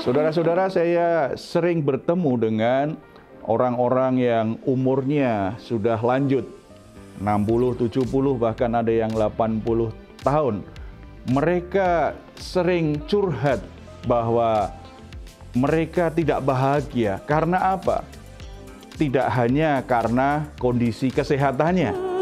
Saudara-saudara, saya sering bertemu dengan orang-orang yang umurnya sudah lanjut, 60, 70, bahkan ada yang 80 tahun. Mereka sering curhat bahwa mereka tidak bahagia. Karena apa? Tidak hanya karena kondisi kesehatannya.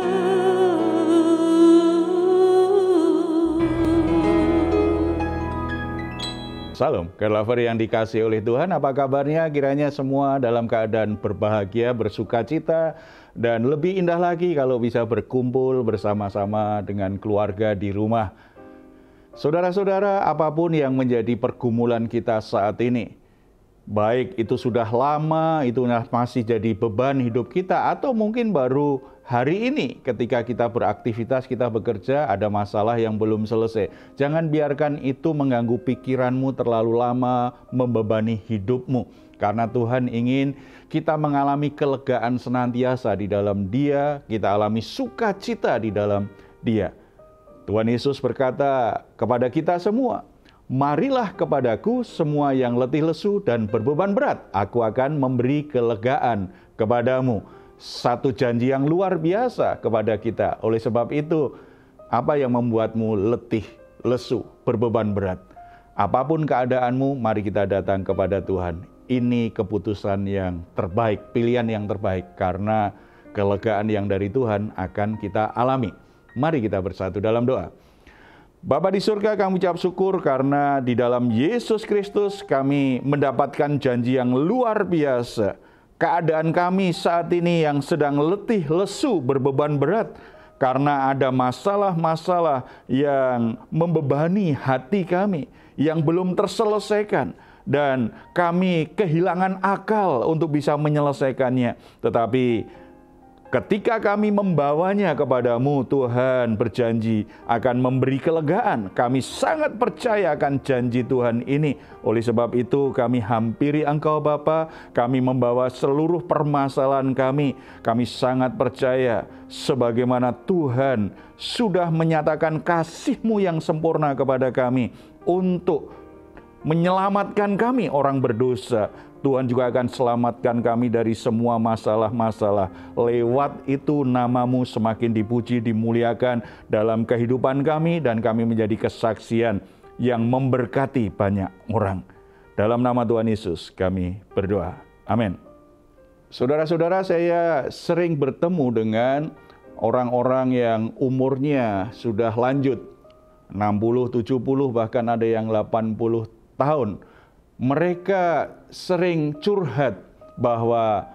Salam, care lover yang dikasihi oleh Tuhan, apa kabarnya? Kiranya semua dalam keadaan berbahagia, bersuka cita, dan lebih indah lagi kalau bisa berkumpul bersama-sama dengan keluarga di rumah. Saudara-saudara, apapun yang menjadi pergumulan kita saat ini, baik itu sudah lama, itu masih jadi beban hidup kita, atau mungkin baru hari ini ketika kita beraktivitas, kita bekerja, ada masalah yang belum selesai. Jangan biarkan itu mengganggu pikiranmu terlalu lama, membebani hidupmu. Karena Tuhan ingin kita mengalami kelegaan senantiasa di dalam Dia, kita alami sukacita di dalam Dia. Tuhan Yesus berkata kepada kita semua, "Marilah kepadaku semua yang letih lesu dan berbeban berat, aku akan memberi kelegaan kepadamu." Satu janji yang luar biasa kepada kita. Oleh sebab itu, apa yang membuatmu letih, lesu, berbeban berat? Apapun keadaanmu, mari kita datang kepada Tuhan. Ini keputusan yang terbaik, pilihan yang terbaik, karena kelegaan yang dari Tuhan akan kita alami. Mari kita bersatu dalam doa. Bapa di surga, kami ucap syukur karena di dalam Yesus Kristus kami mendapatkan janji yang luar biasa. Keadaan kami saat ini yang sedang letih, lesu, berbeban berat karena ada masalah-masalah yang membebani hati kami, yang belum terselesaikan, dan kami kehilangan akal untuk bisa menyelesaikannya. Tetapi ketika kami membawanya kepadamu, Tuhan berjanji akan memberi kelegaan. Kami sangat percaya akan janji Tuhan ini. Oleh sebab itu kami hampiri Engkau Bapa, kami membawa seluruh permasalahan kami. Kami sangat percaya sebagaimana Tuhan sudah menyatakan kasih-Mu yang sempurna kepada kami untuk menyelamatkan kami orang berdosa. Tuhan juga akan selamatkan kami dari semua masalah-masalah. Lewat itu nama-Mu semakin dipuji, dimuliakan dalam kehidupan kami, dan kami menjadi kesaksian yang memberkati banyak orang. Dalam nama Tuhan Yesus kami berdoa. Amin. Saudara-saudara, saya sering bertemu dengan orang-orang yang umurnya sudah lanjut, 60, 70, bahkan ada yang 80 tahun. Mereka sering curhat bahwa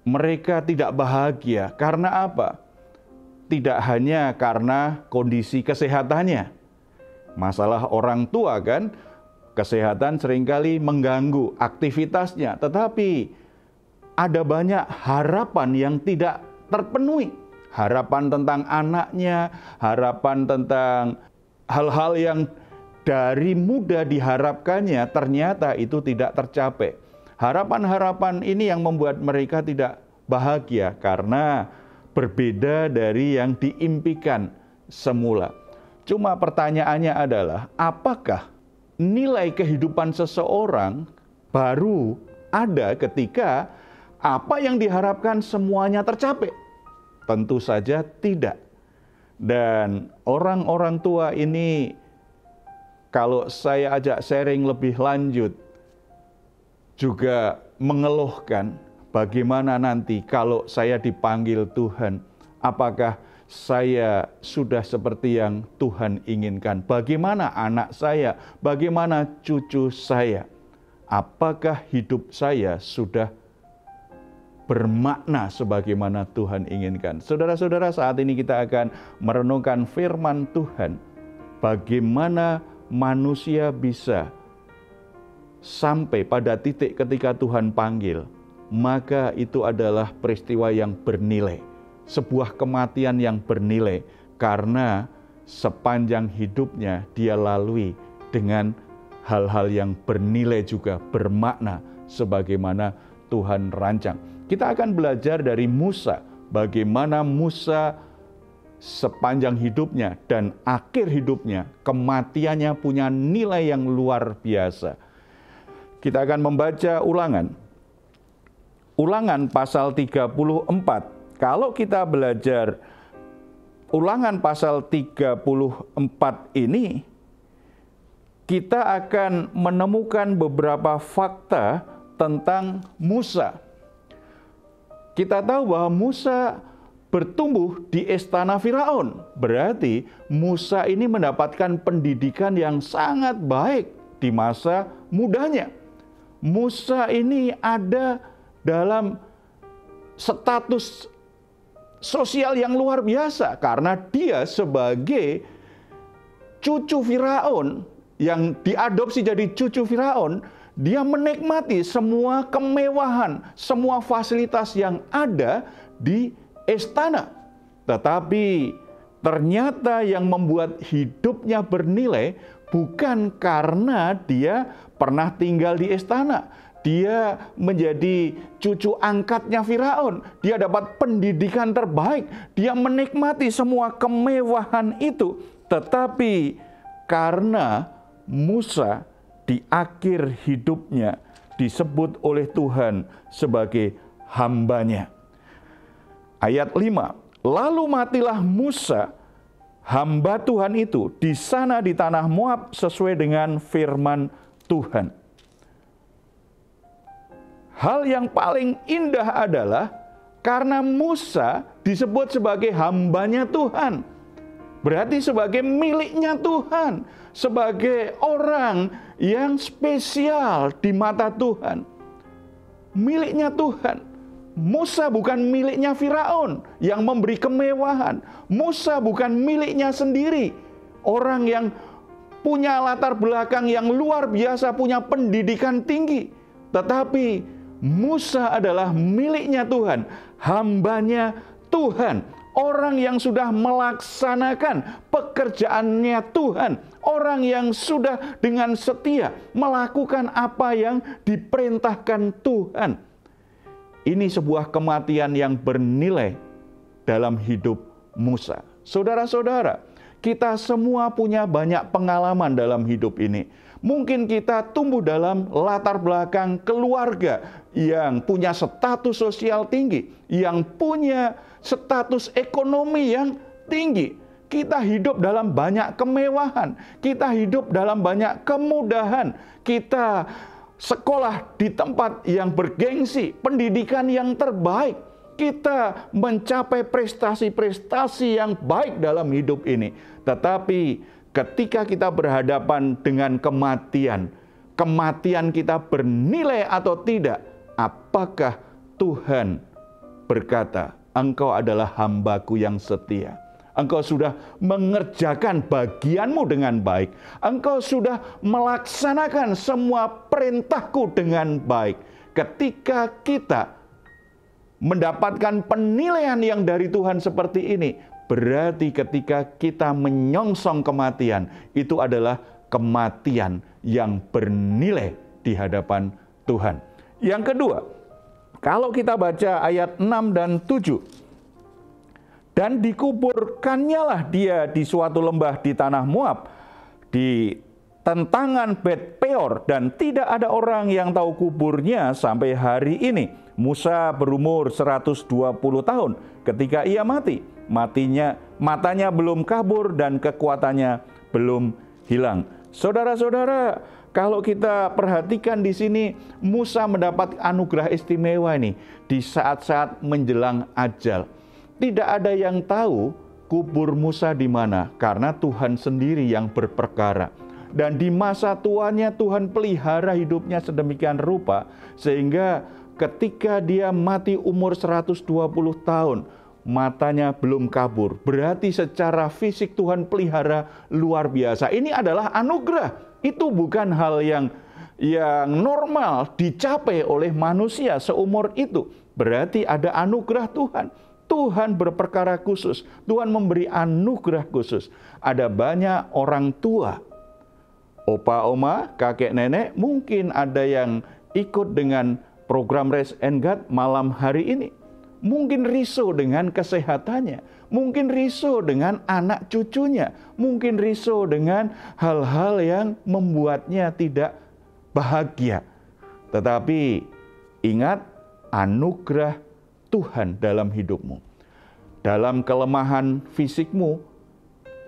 mereka tidak bahagia. Karena apa? Tidak hanya karena kondisi kesehatannya. Masalah orang tua kan, kesehatan seringkali mengganggu aktivitasnya. Tetapi ada banyak harapan yang tidak terpenuhi. Harapan tentang anaknya, harapan tentang hal-hal yang dari muda diharapkannya, ternyata itu tidak tercapai. Harapan-harapan ini yang membuat mereka tidak bahagia karena berbeda dari yang diimpikan semula. Cuma pertanyaannya adalah, apakah nilai kehidupan seseorang baru ada ketika apa yang diharapkan semuanya tercapai? Tentu saja tidak. Dan orang-orang tua ini, kalau saya ajak sharing lebih lanjut, juga mengeluhkan bagaimana nanti kalau saya dipanggil Tuhan, apakah saya sudah seperti yang Tuhan inginkan? Bagaimana anak saya? Bagaimana cucu saya? Apakah hidup saya sudah bermakna sebagaimana Tuhan inginkan? Saudara-saudara, saat ini kita akan merenungkan firman Tuhan. Bagaimana manusia bisa sampai pada titik ketika Tuhan panggil, maka itu adalah peristiwa yang bernilai, sebuah kematian yang bernilai, karena sepanjang hidupnya dia lalui dengan hal-hal yang bernilai juga, bermakna sebagaimana Tuhan rancang. Kita akan belajar dari Musa, bagaimana Musa sepanjang hidupnya dan akhir hidupnya, kematiannya punya nilai yang luar biasa. Kita akan membaca Ulangan. Ulangan pasal 34. Kalau kita belajar Ulangan pasal 34 ini, kita akan menemukan beberapa fakta tentang Musa. Kita tahu bahwa Musa bertumbuh di istana Firaun. Berarti Musa ini mendapatkan pendidikan yang sangat baik di masa mudanya. Musa ini ada dalam status sosial yang luar biasa karena dia sebagai cucu Firaun yang diadopsi jadi cucu Firaun, dia menikmati semua kemewahan, semua fasilitas yang ada di istana. Tetapi ternyata yang membuat hidupnya bernilai bukan karena dia pernah tinggal di istana. Dia menjadi cucu angkatnya Firaun. Dia dapat pendidikan terbaik. Dia menikmati semua kemewahan itu. Tetapi karena Musa di akhir hidupnya disebut oleh Tuhan sebagai hambanya. Ayat 5. Lalu matilah Musa, hamba Tuhan itu, di sana di tanah Moab sesuai dengan firman Tuhan. Hal yang paling indah adalah karena Musa disebut sebagai hambanya Tuhan. Berarti sebagai miliknya Tuhan. Sebagai orang yang spesial di mata Tuhan. Miliknya Tuhan. Musa bukan miliknya Firaun yang memberi kemewahan. Musa bukan miliknya sendiri. Orang yang punya latar belakang yang luar biasa, punya pendidikan tinggi. Tetapi Musa adalah miliknya Tuhan, hambanya Tuhan, orang yang sudah melaksanakan pekerjaannya Tuhan, orang yang sudah dengan setia melakukan apa yang diperintahkan Tuhan. Ini sebuah kematian yang bernilai dalam hidup Musa. Saudara-saudara, kita semua punya banyak pengalaman dalam hidup ini. Mungkin kita tumbuh dalam latar belakang keluarga yang punya status sosial tinggi, yang punya status ekonomi yang tinggi. Kita hidup dalam banyak kemewahan, kita hidup dalam banyak kemudahan, kita sekolah di tempat yang bergengsi, pendidikan yang terbaik, kita mencapai prestasi-prestasi yang baik dalam hidup ini. Tetapi ketika kita berhadapan dengan kematian, kematian kita bernilai atau tidak? Apakah Tuhan berkata, engkau adalah hambaku yang setia. Engkau sudah mengerjakan bagianmu dengan baik. Engkau sudah melaksanakan semua perintahku dengan baik. Ketika kita mendapatkan penilaian yang dari Tuhan seperti ini, berarti ketika kita menyongsong kematian, itu adalah kematian yang bernilai di hadapan Tuhan. Yang kedua, kalau kita baca ayat 6 dan 7. Dan dikuburkannyalah dia di suatu lembah di tanah Moab, di tentangan Bet Peor, dan tidak ada orang yang tahu kuburnya sampai hari ini. Musa berumur 120 tahun ketika ia mati. Matanya belum kabur dan kekuatannya belum hilang. Saudara-saudara, kalau kita perhatikan di sini, Musa mendapat anugerah istimewa ini di saat-saat menjelang ajal. Tidak ada yang tahu kubur Musa di mana, karena Tuhan sendiri yang berperkara. Dan di masa tuanya Tuhan pelihara hidupnya sedemikian rupa, sehingga ketika dia mati umur 120 tahun, matanya belum kabur. Berarti secara fisik Tuhan pelihara luar biasa. Ini adalah anugerah. Itu bukan hal yang normal dicapai oleh manusia seumur itu. Berarti ada anugerah Tuhan. Tuhan berperkara khusus. Tuhan memberi anugerah khusus. Ada banyak orang tua, opa, oma, kakek, nenek, mungkin ada yang ikut dengan program Rest and Guard malam hari ini. Mungkin risau dengan kesehatannya. Mungkin risau dengan anak cucunya. Mungkin risau dengan hal-hal yang membuatnya tidak bahagia. Tetapi ingat anugerah Tuhan dalam hidupmu. Dalam kelemahan fisikmu,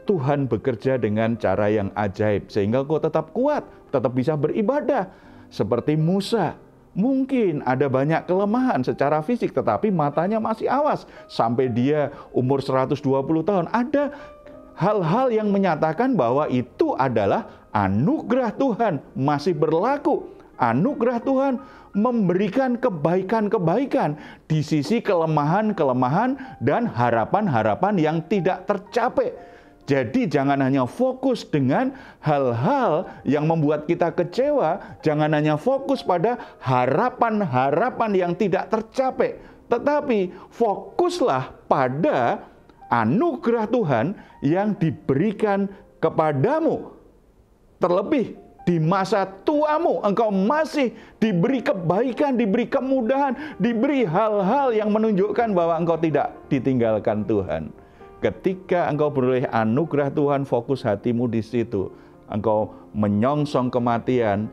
Tuhan bekerja dengan cara yang ajaib sehingga kau tetap kuat, tetap bisa beribadah. Seperti Musa, mungkin ada banyak kelemahan secara fisik tetapi matanya masih awas. Sampai dia umur 120 tahun, ada hal-hal yang menyatakan bahwa itu adalah anugerah Tuhan masih berlaku. Anugerah Tuhan memberikan kebaikan-kebaikan di sisi kelemahan-kelemahan dan harapan-harapan yang tidak tercapai. Jadi jangan hanya fokus dengan hal-hal yang membuat kita kecewa, jangan hanya fokus pada harapan-harapan yang tidak tercapai, tetapi fokuslah pada anugerah Tuhan yang diberikan kepadamu. Terlebih di masa tuamu, engkau masih diberi kebaikan, diberi kemudahan, diberi hal-hal yang menunjukkan bahwa engkau tidak ditinggalkan Tuhan. Ketika engkau beroleh anugerah Tuhan, fokus hatimu di situ. Engkau menyongsong kematian,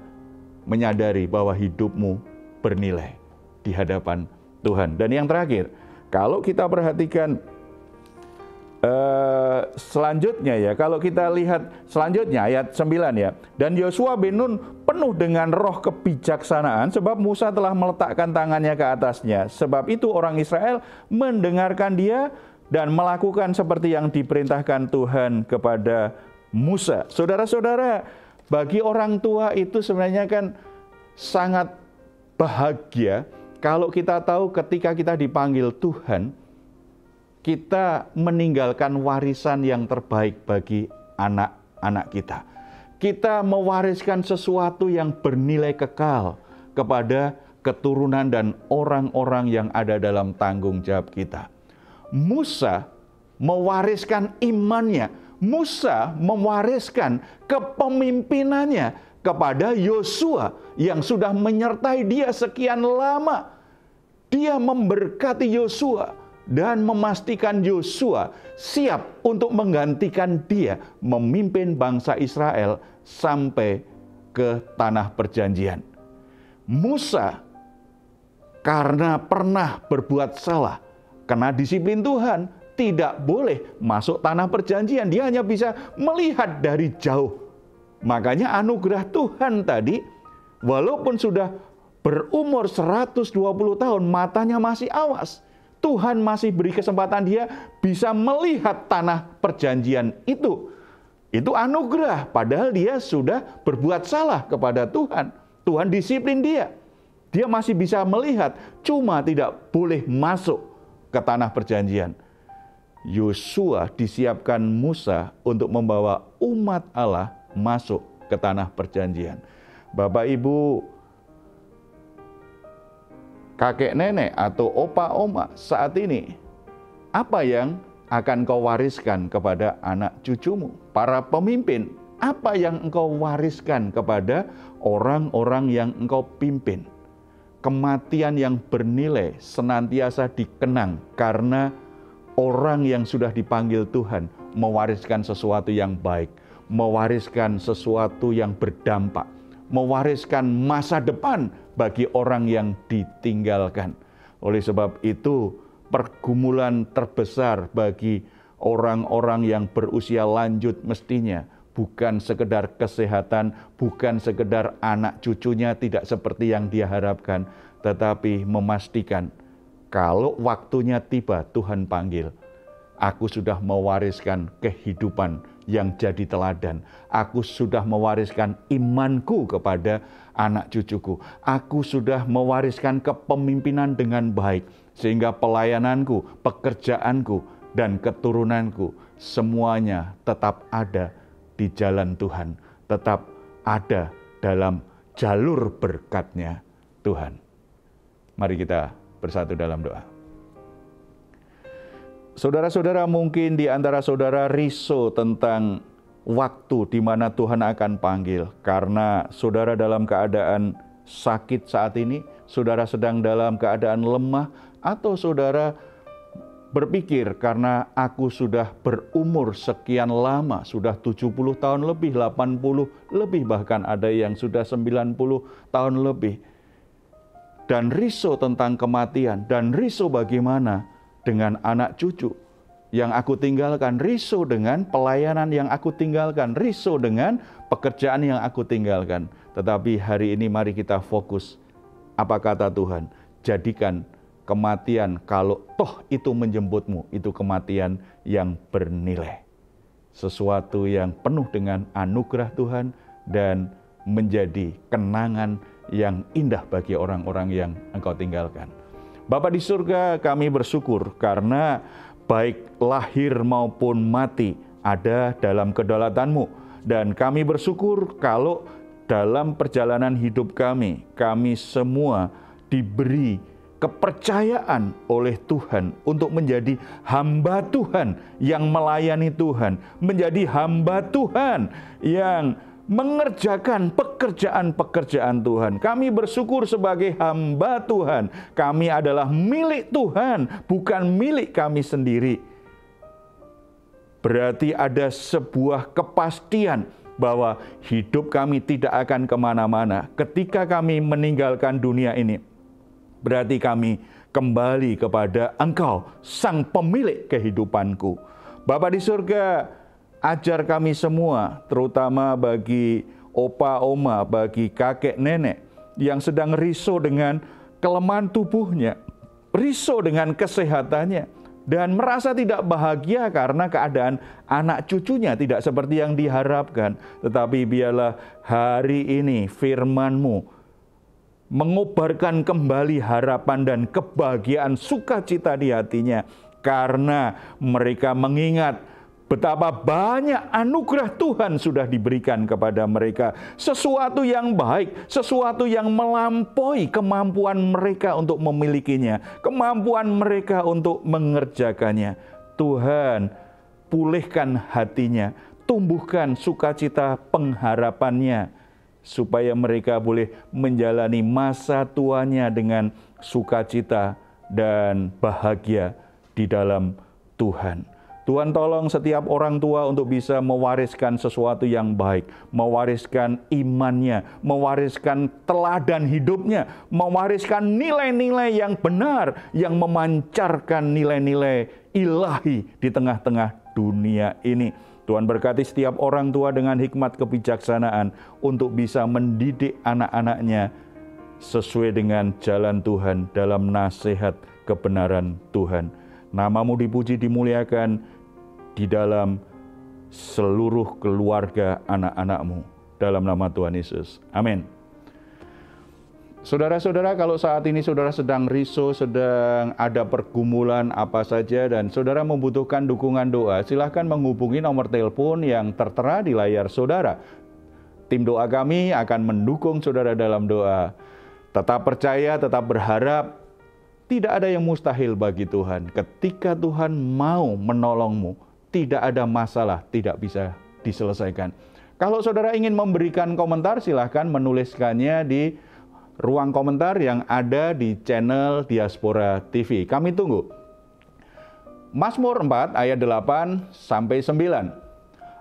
menyadari bahwa hidupmu bernilai di hadapan Tuhan. Dan yang terakhir, kalau kita perhatikan selanjutnya ya, kalau kita lihat selanjutnya ayat 9 ya. Dan Yosua bin Nun penuh dengan roh kebijaksanaan sebab Musa telah meletakkan tangannya ke atasnya. Sebab itu orang Israel mendengarkan dia dan melakukan seperti yang diperintahkan Tuhan kepada Musa. Saudara-saudara, bagi orang tua itu sebenarnya kan sangat bahagia kalau kita tahu ketika kita dipanggil Tuhan, kita meninggalkan warisan yang terbaik bagi anak-anak kita. Kita mewariskan sesuatu yang bernilai kekal kepada keturunan dan orang-orang yang ada dalam tanggung jawab kita. Musa mewariskan imannya. Musa mewariskan kepemimpinannya kepada Yosua yang sudah menyertai dia sekian lama. Dia memberkati Yosua dan memastikan Yosua siap untuk menggantikan dia memimpin bangsa Israel sampai ke tanah perjanjian. Musa karena pernah berbuat salah, kena disiplin Tuhan, tidak boleh masuk tanah perjanjian. Dia hanya bisa melihat dari jauh. Makanya anugerah Tuhan tadi, walaupun sudah berumur 120 tahun, matanya masih awas. Tuhan masih beri kesempatan dia bisa melihat tanah perjanjian itu. Itu anugerah, padahal dia sudah berbuat salah kepada Tuhan. Tuhan disiplin dia. Dia masih bisa melihat, cuma tidak boleh masuk ke tanah perjanjian. Yosua disiapkan Musa untuk membawa umat Allah masuk ke tanah perjanjian. Bapak Ibu, kakek nenek atau opa oma saat ini, apa yang akan kau wariskan kepada anak cucumu? Para pemimpin, apa yang engkau wariskan kepada orang-orang yang engkau pimpin? Kematian yang bernilai senantiasa dikenang karena orang yang sudah dipanggil Tuhan mewariskan sesuatu yang baik, mewariskan sesuatu yang berdampak, mewariskan masa depan bagi orang yang ditinggalkan. Oleh sebab itu, pergumulan terbesar bagi orang-orang yang berusia lanjut mestinya bukan sekedar kesehatan, bukan sekedar anak cucunya tidak seperti yang dia harapkan, tetapi memastikan kalau waktunya tiba Tuhan panggil, aku sudah mewariskan kehidupan yang jadi teladan. Aku sudah mewariskan imanku kepada anak cucuku. Aku sudah mewariskan kepemimpinan dengan baik, sehingga pelayananku, pekerjaanku, dan keturunanku semuanya tetap ada di jalan Tuhan, tetap ada dalam jalur berkat-Nya Tuhan. Mari kita bersatu dalam doa. Saudara-saudara, mungkin di antara saudara risau tentang waktu di mana Tuhan akan panggil, karena saudara dalam keadaan sakit saat ini, saudara sedang dalam keadaan lemah, atau saudara berpikir karena aku sudah berumur sekian lama, sudah 70 tahun lebih, 80 lebih, bahkan ada yang sudah 90 tahun lebih. dan risau tentang kematian, dan risau bagaimana dengan anak cucu yang aku tinggalkan, risau dengan pelayanan yang aku tinggalkan, risau dengan pekerjaan yang aku tinggalkan. Tetapi hari ini mari kita fokus. Apa kata Tuhan? Jadikan kematian, kalau toh itu menjemputmu, itu kematian yang bernilai. Sesuatu yang penuh dengan anugerah Tuhan dan menjadi kenangan yang indah bagi orang-orang yang Engkau tinggalkan. Bapa di surga, kami bersyukur karena baik lahir maupun mati ada dalam kedaulatan-Mu. Dan kami bersyukur kalau dalam perjalanan hidup kami semua diberi kepercayaan oleh Tuhan untuk menjadi hamba Tuhan yang melayani Tuhan, menjadi hamba Tuhan yang mengerjakan pekerjaan-pekerjaan Tuhan. Kami bersyukur sebagai hamba Tuhan. Kami adalah milik Tuhan, bukan milik kami sendiri. Berarti ada sebuah kepastian bahwa hidup kami tidak akan kemana-mana. Ketika kami meninggalkan dunia ini, berarti kami kembali kepada Engkau, Sang Pemilik kehidupanku. Bapa di surga, ajar kami semua, terutama bagi opa, oma, bagi kakek, nenek yang sedang risau dengan kelemahan tubuhnya, risau dengan kesehatannya, dan merasa tidak bahagia karena keadaan anak cucunya tidak seperti yang diharapkan. Tetapi biarlah hari ini firman-Mu mengobarkan kembali harapan dan kebahagiaan sukacita di hatinya, karena mereka mengingat betapa banyak anugerah Tuhan sudah diberikan kepada mereka. Sesuatu yang baik, sesuatu yang melampaui kemampuan mereka untuk memilikinya, kemampuan mereka untuk mengerjakannya. Tuhan, pulihkan hatinya, tumbuhkan sukacita pengharapannya, supaya mereka boleh menjalani masa tuanya dengan sukacita dan bahagia di dalam Tuhan. Tuhan, tolong setiap orang tua untuk bisa mewariskan sesuatu yang baik, mewariskan imannya, mewariskan teladan hidupnya, mewariskan nilai-nilai yang benar, yang memancarkan nilai-nilai ilahi di tengah-tengah dunia ini. Tuhan berkati setiap orang tua dengan hikmat kebijaksanaan untuk bisa mendidik anak-anaknya sesuai dengan jalan Tuhan dalam nasihat kebenaran Tuhan. Nama-Mu dipuji, dimuliakan di dalam seluruh keluarga anak-anak-Mu. Dalam nama Tuhan Yesus. Amin. Saudara-saudara, kalau saat ini saudara sedang risau, sedang ada pergumulan apa saja, dan saudara membutuhkan dukungan doa, silahkan menghubungi nomor telepon yang tertera di layar saudara. Tim doa kami akan mendukung saudara dalam doa. Tetap percaya, tetap berharap. Tidak ada yang mustahil bagi Tuhan. Ketika Tuhan mau menolongmu, tidak ada masalah tidak bisa diselesaikan. Kalau saudara ingin memberikan komentar, silahkan menuliskannya di ruang komentar yang ada di channel Diaspora TV. Kami tunggu. Mazmur 4 ayat 8-9.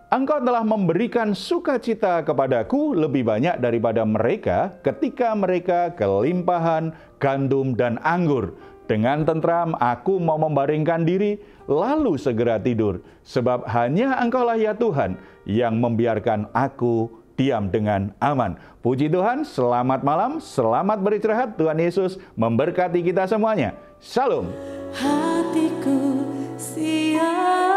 Engkau telah memberikan sukacita kepadaku lebih banyak daripada mereka ketika mereka kelimpahan gandum dan anggur. Dengan tentram aku mau membaringkan diri, lalu segera tidur. Sebab hanya Engkaulah ya Tuhan yang membiarkan aku diam dengan aman. Puji Tuhan, selamat malam, selamat beristirahat. Tuhan Yesus memberkati kita semuanya. Shalom. Hatiku siap.